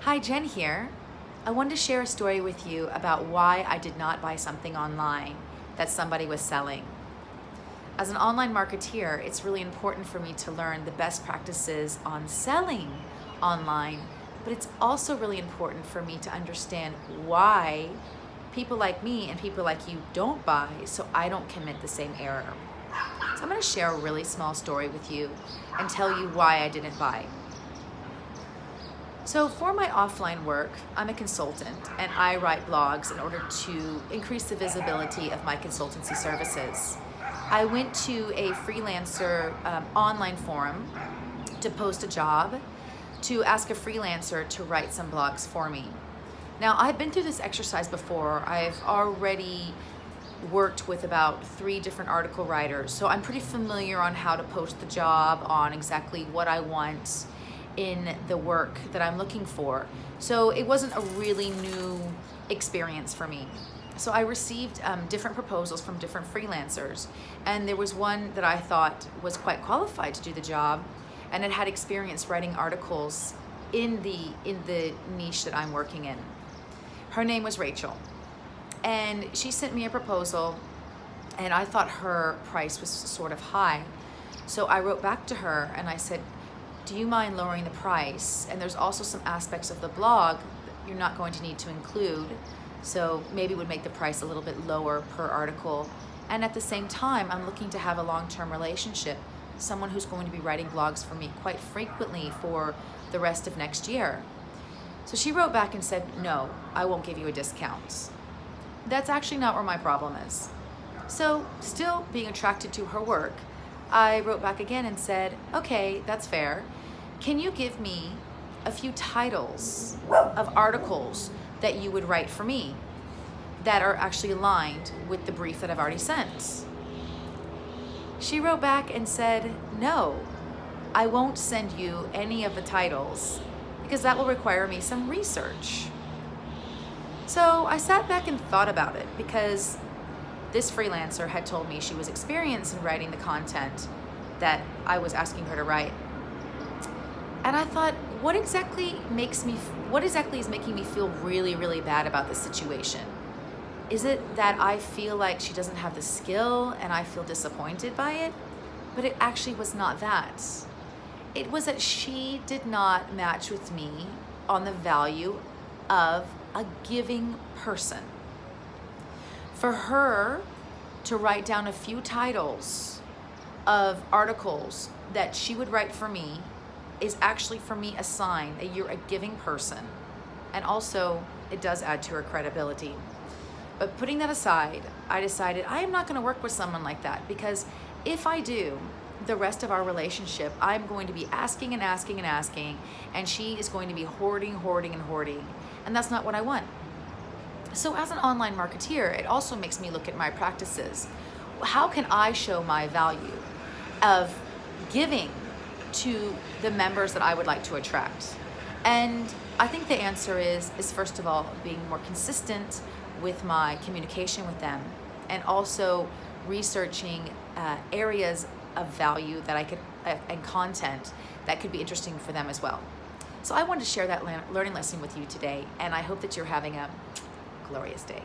Hi, Jen here. I wanted to share a story with you about why I did not buy something online that somebody was selling. As an online marketeer, it's really important for me to learn the best practices on selling online, but it's also really important for me to understand why people like me and people like you don't buy, so I don't commit the same error. So I'm going to share a really small story with you and tell you why I didn't buy. So for my offline work, I'm a consultant and I write blogs in order to increase the visibility of my consultancy services. I went to a freelancer online forum to post a job to ask a freelancer to write some blogs for me. Now, I've been through this exercise before. I've already worked with about 3 different article writers, so I'm pretty familiar on how to post the job, on exactly what I want in the work that I'm looking for. So it wasn't a really new experience for me. So I received different proposals from different freelancers, and there was one that I thought was quite qualified to do the job, and it had experience writing articles in the niche that I'm working in. Her name was Rachel, and she sent me a proposal, and I thought her price was sort of high. So I wrote back to her and I said, do you mind lowering the price? And there's also some aspects of the blog that you're not going to need to include, so maybe it would make the price a little bit lower per article. And at the same time, I'm looking to have a long-term relationship, someone who's going to be writing blogs for me quite frequently for the rest of next year. So she wrote back and said, no, I won't give you a discount. That's actually not where my problem is. So still being attracted to her work, I wrote back again and said, okay, that's fair. Can you give me a few titles of articles that you would write for me that are actually aligned with the brief that I've already sent? She wrote back and said, no, I won't send you any of the titles because that will require me some research. So I sat back and thought about it, because this freelancer had told me she was experienced in writing the content that I was asking her to write. And I thought, what exactly is making me feel really, really bad about this situation? Is it that I feel like she doesn't have the skill and I feel disappointed by it? But it actually was not that. It was that she did not match with me on the value of a giving person. For her to write down a few titles of articles that she would write for me is actually, for me, a sign that you're a giving person. And also, it does add to her credibility. But putting that aside, I decided I am not going to work with someone like that, because if I do, the rest of our relationship, I'm going to be asking and asking and asking, and she is going to be hoarding, hoarding, and hoarding. And that's not what I want. So as an online marketeer, it also makes me look at my practices. How can I show my value of giving to the members that I would like to attract? And I think the answer is first of all, being more consistent with my communication with them, and also researching areas of value that I could, and content that could be interesting for them as well. So I wanted to share that learning lesson with you today, and I hope that you're having a glorious day.